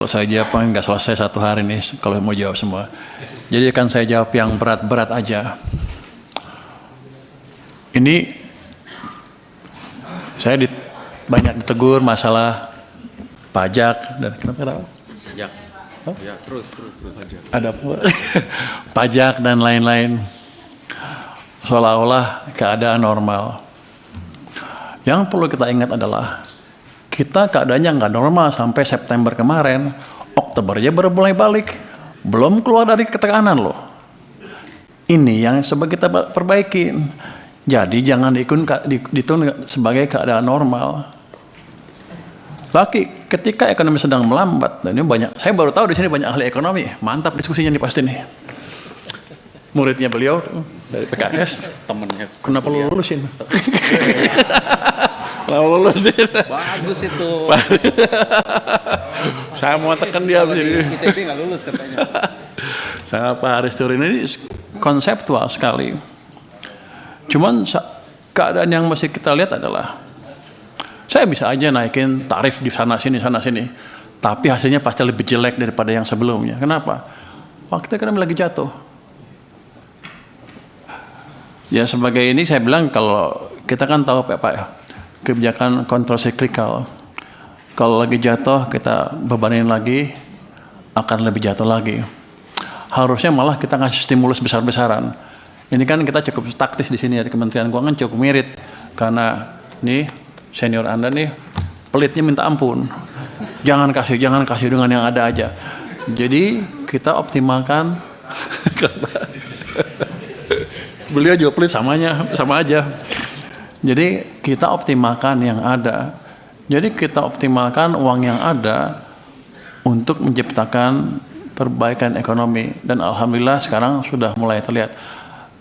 Kalau saya jawab nggak selesai satu hari nih kalau mau jawab semua. Jadi akan saya jawab yang berat-berat aja. Ini saya banyak ditegur masalah pajak dan kenapa? Pajak. Oh? Ya, terus pajak. Ada apa? Pajak dan lain-lain. Seolah-olah keadaan normal. Yang perlu kita ingat adalah kita keadaannya nggak normal sampai September kemarin. Oktober aja baru mulai balik. Belum keluar dari ketekanan loh. Ini yang sebagai kita perbaikin. Jadi jangan dihitung sebagai keadaan normal. Lagi ketika ekonomi sedang melambat, dan ini banyak, saya baru tahu di sini banyak ahli ekonomi. Mantap diskusinya nih pasti nih. Muridnya beliau dari PKS. Temennya. Kenapa lu lulusin? Kenapa lulusin? Bagus itu. Saya mau tekan dia Kalau sini. di ITB nggak lulus katanya. Saya Pak Haris Turin ini konseptual sekali. Cuman keadaan yang mesti kita lihat adalah saya bisa aja naikin tarif di sana sini, tapi hasilnya pasti lebih jelek daripada yang sebelumnya. Kenapa? Waktu ekonomi lagi jatuh. Ya sebagai ini saya bilang kalau kita kan tahu Pak kebijakan kontrasiklikal. Kalau lagi jatuh kita bebanin lagi akan lebih jatuh lagi. Harusnya malah kita ngasih stimulus besar-besaran. Ini kan kita cukup taktis di sini ya, di Kementerian Keuangan cukup mirip karena nih senior Anda nih pelitnya minta ampun. Jangan kasih dengan yang ada aja. Jadi kita optimalkan. Beliau juga pelit sama aja. Jadi kita optimalkan yang ada. Jadi kita optimalkan uang yang ada untuk menciptakan perbaikan ekonomi dan alhamdulillah sekarang sudah mulai terlihat.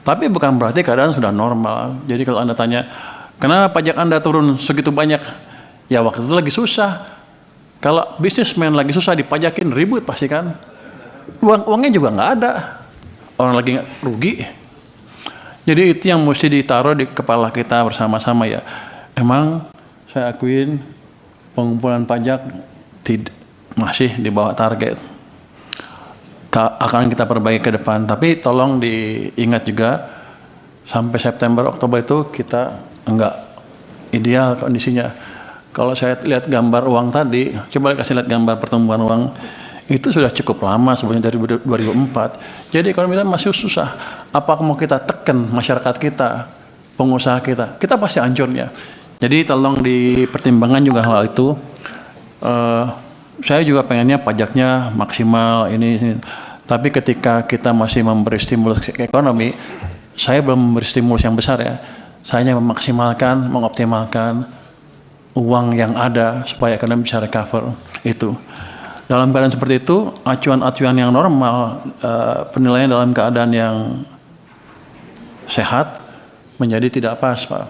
Tapi bukan berarti keadaan sudah normal. Jadi kalau Anda tanya, kenapa pajak Anda turun segitu banyak? Ya waktu itu lagi susah. Kalau bisnismen lagi susah dipajakin ribut pasti kan. Uangnya juga nggak ada. Orang lagi rugi. Jadi itu yang mesti ditaruh di kepala kita bersama-sama ya. Emang saya akuin pengumpulan pajak masih di bawah target. Akan kita perbaiki ke depan. Tapi tolong diingat juga sampai September Oktober itu kita enggak ideal kondisinya. Kalau saya lihat gambar uang tadi, coba kasih lihat gambar pertumbuhan uang itu sudah cukup lama sebenarnya dari 2004. Jadi ekonomi kita masih susah. Apakah mau kita tekan masyarakat kita, pengusaha kita pasti hancurnya. Jadi tolong dipertimbangkan juga hal itu. Saya juga pengennya pajaknya maksimal ini. Tapi ketika kita masih memberi stimulus ke ekonomi, saya belum memberi stimulus yang besar ya. Saya hanya memaksimalkan, mengoptimalkan uang yang ada supaya ekonomi bisa recover itu. Dalam keadaan seperti itu, acuan-acuan yang normal, penilaian dalam keadaan yang sehat menjadi tidak pas, Pak.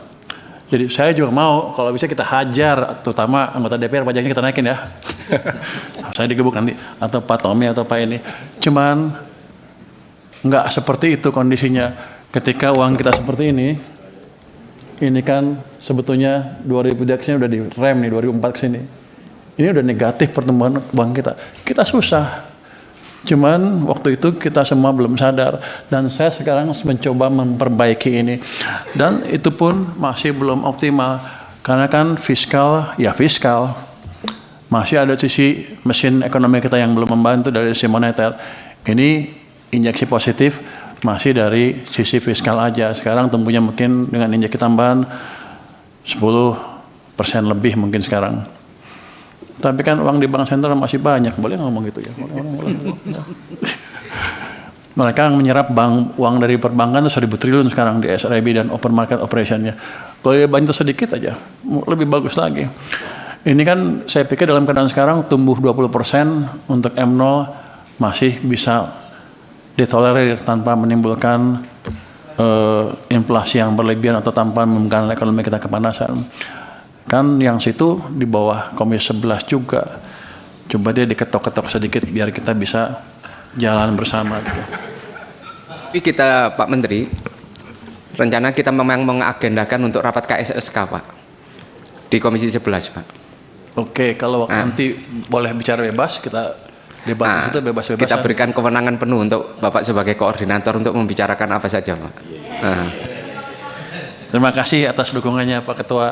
Jadi saya juga mau kalau bisa kita hajar, terutama anggota DPR pajaknya kita naikin ya. Saya digebuk nanti atau Pak Tommy atau Pak ini. Cuman nggak seperti itu kondisinya. Ketika uang kita seperti ini kan sebetulnya 2000 udah direm nih 2004 ke sini. Ini udah negatif pertumbuhan uang kita. Kita susah. Cuman waktu itu kita semua belum sadar dan saya sekarang mencoba memperbaiki ini dan itu pun masih belum optimal karena kan fiskal masih ada sisi mesin ekonomi kita yang belum membantu dari sisi moneter. Ini injeksi positif masih dari sisi fiskal aja. Sekarang tumbuhnya mungkin dengan injeksi tambahan 10% lebih mungkin sekarang. Tapi kan uang di bank sentral masih banyak, boleh ngomong gitu ya? Boleh. Mereka menyerap uang dari perbankan itu 1.000 triliun sekarang di SRB dan open market operation-nya. Kalau dia bantu sedikit aja, lebih bagus lagi. Ini kan saya pikir dalam keadaan sekarang tumbuh 20% untuk M0 masih bisa ditolerir tanpa menimbulkan inflasi yang berlebihan atau tanpa menimbulkan ekonomi kita kepanasan. Kan yang situ di bawah Komisi 11 juga. Coba dia diketok-ketok sedikit biar kita bisa jalan bersama gitu. Tapi kita Pak Menteri, rencana kita memang mengagendakan untuk rapat KSSK Pak di Komisi 11 Pak. Oke, kalau nanti boleh bicara bebas, kita debat itu bebas-bebas. Kita berikan kewenangan penuh untuk Bapak sebagai koordinator untuk membicarakan apa saja, Pak. Terima kasih atas dukungannya Pak Ketua.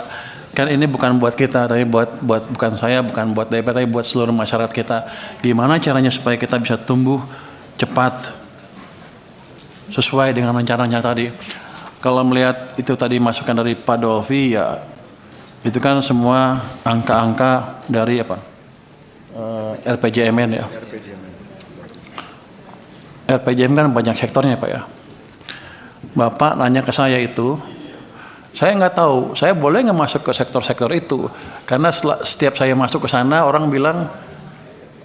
Kan ini bukan buat kita, tapi buat bukan saya, bukan buat DPR, tapi buat seluruh masyarakat kita. Gimana caranya supaya kita bisa tumbuh cepat sesuai dengan rencananya tadi. Kalau melihat itu tadi masukan dari Pak Dolfi, ya itu kan semua angka-angka dari apa? RPJMN ya. RPJMN kan banyak sektornya Pak ya. Bapak nanya ke saya itu, saya nggak tahu, saya boleh nggak masuk ke sektor-sektor itu, karena setiap saya masuk ke sana orang bilang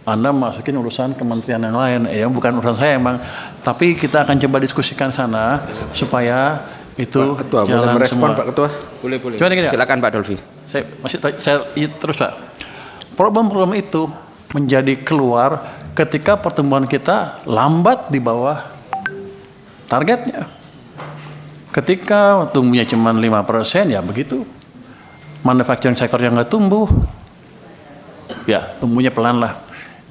Anda masukin urusan kementerian yang lain, ya bukan urusan saya emang, tapi kita akan coba diskusikan sana supaya itu Pak Ketua, jalan boleh merespon semua. Pak Ketua? Boleh. Silakan Pak Dolfi. Saya terus Pak. Problem-problem itu menjadi keluar ketika pertumbuhan kita lambat di bawah targetnya. Ketika tumbuhnya cuma 5%, ya begitu. Manufacturing sektor yang nggak tumbuh, ya tumbuhnya pelan lah.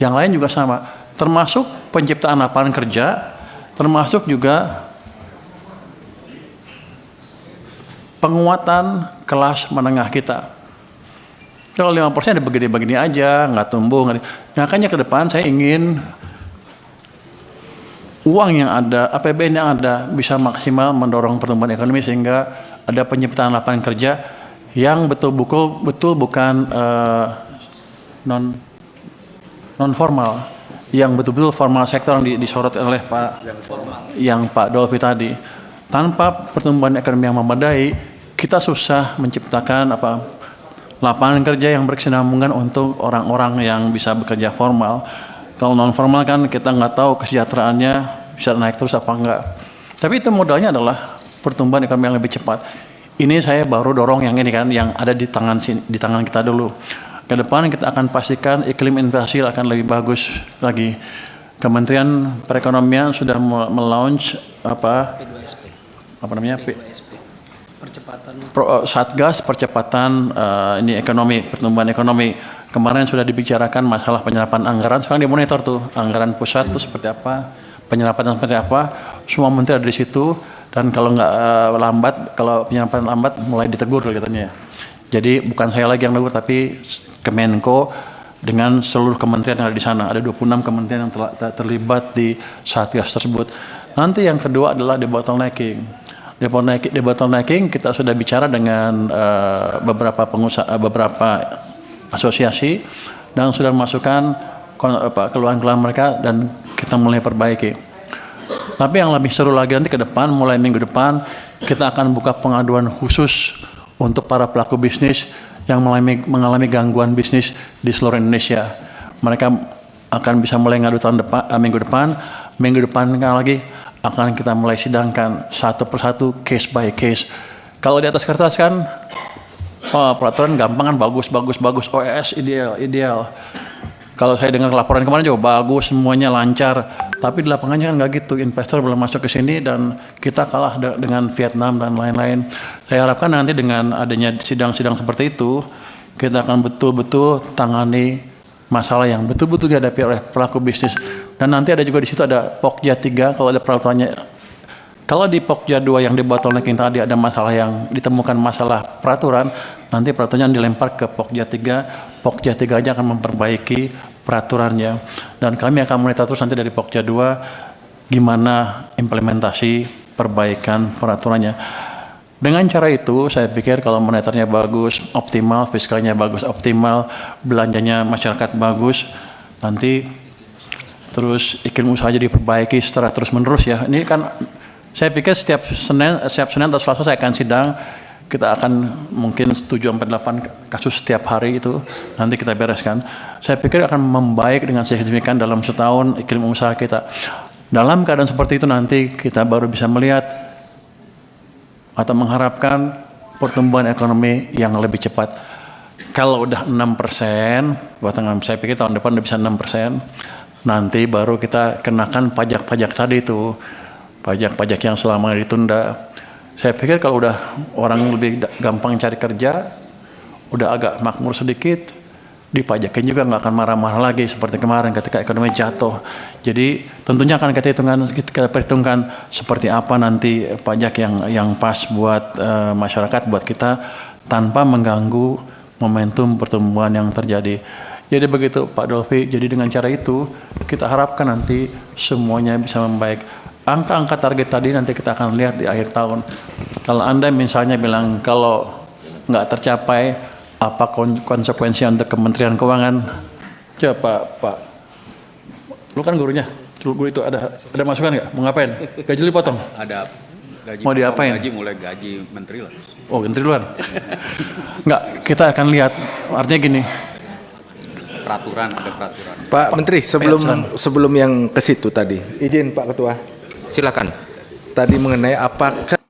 Yang lain juga sama, termasuk penciptaan lapangan kerja, termasuk juga penguatan kelas menengah kita. Kalau 5% ada begini-begini aja, nggak tumbuh. Makanya ke depan saya ingin uang yang ada, APBN yang ada bisa maksimal mendorong pertumbuhan ekonomi sehingga ada penciptaan lapangan kerja yang betul bukan non formal, yang betul-betul formal sektor yang disorot oleh Pak Dolfi tadi. Tanpa pertumbuhan ekonomi yang memadai, kita susah menciptakan lapangan kerja yang berkesinambungan untuk orang-orang yang bisa bekerja formal. Kalau non formal kan kita nggak tahu kesejahteraannya bisa naik terus apa enggak. Tapi itu modalnya adalah pertumbuhan ekonomi yang lebih cepat. Ini saya baru dorong yang ini kan, yang ada di tangan kita dulu. Ke depan kita akan pastikan iklim investasi akan lebih bagus lagi. Kementerian Perekonomian sudah melaunch Satgas percepatan ini ekonomi, pertumbuhan ekonomi. Kemarin sudah dibicarakan masalah penyerapan anggaran, sekarang dimonitor tuh anggaran pusat tuh seperti apa, penyerapan seperti apa. Semua menteri ada di situ, dan kalau nggak lambat, kalau penyerapan lambat mulai ditegur katanya. Jadi bukan saya lagi yang tegur, tapi Kemenko dengan seluruh kementerian yang ada di sana. Ada 26 kementerian yang telah terlibat di Satgas tersebut. Nanti yang kedua adalah debottlenecking. Debottlenecking kita sudah bicara dengan beberapa pengusaha, beberapa asosiasi, dan sudah masukkan keluhan-keluhan mereka dan kita mulai perbaiki. Tapi yang lebih seru lagi nanti ke depan, mulai minggu depan kita akan buka pengaduan khusus untuk para pelaku bisnis yang mengalami gangguan bisnis di seluruh Indonesia. Mereka akan bisa mulai ngadu minggu depan lagi akan kita mulai sidangkan satu persatu, case by case. Kalau di atas kertas kan peraturan gampang kan, bagus, OES ideal. Kalau saya dengar laporan kemarin juga bagus, semuanya lancar. Tapi di lapangannya kan nggak gitu, investor belum masuk ke sini dan kita kalah dengan Vietnam dan lain-lain. Saya harapkan nanti dengan adanya sidang-sidang seperti itu, kita akan betul-betul tangani masalah yang betul-betul dihadapi oleh pelaku bisnis. Dan nanti ada juga di situ ada Pokja 3, kalau ada peraturannya. Kalau di Pokja 2 yang di bottlenecking tadi ada masalah yang ditemukan masalah peraturan, nanti peraturannya dilempar ke Pokja 3. Pokja 3 aja akan memperbaiki peraturannya. Dan kami akan monitor terus nanti dari Pokja 2 gimana implementasi perbaikan peraturannya. Dengan cara itu saya pikir kalau moneternya bagus, optimal, fiskalnya bagus, optimal, belanjanya masyarakat bagus, nanti terus iklim usaha jadi diperbaiki secara terus-menerus ya. Ini kan saya pikir setiap Senin atau Selasa saya akan sidang, kita akan mungkin 7-8 kasus setiap hari itu nanti kita bereskan. Saya pikir akan membaik dengan signifikan dalam setahun iklim usaha kita. Dalam keadaan seperti itu nanti kita baru bisa melihat atau mengharapkan pertumbuhan ekonomi yang lebih cepat. Kalau udah 6%, saya pikir tahun depan udah bisa 6%, nanti baru kita kenakan pajak-pajak tadi itu, pajak-pajak yang selama ditunda. Saya pikir kalau udah orang lebih gampang cari kerja, udah agak makmur sedikit, dipajakin juga nggak akan marah-marah lagi seperti kemarin ketika ekonomi jatuh. Jadi tentunya akan kita perhitungkan seperti apa nanti pajak yang pas buat masyarakat, buat kita tanpa mengganggu momentum pertumbuhan yang terjadi. Jadi begitu Pak Dolfi. Jadi dengan cara itu kita harapkan nanti semuanya bisa membaik. Angka-angka target tadi nanti kita akan lihat di akhir tahun. Kalau Anda misalnya bilang kalau nggak tercapai, apa konsekuensi untuk Kementerian Keuangan? Coba Pak, lu kan gurunya, guru itu ada masukan nggak? Mau ngapain? Gaji lu potong? Ada gaji. Mau diapain? Gaji mulai gaji menteri lah. Oh, menteri luar? Nggak, kita akan lihat. Artinya gini. Peraturan, ada peraturan. Pak Menteri, sebelum yang ke situ tadi, izin Pak Ketua. Silakan. Tadi mengenai apakah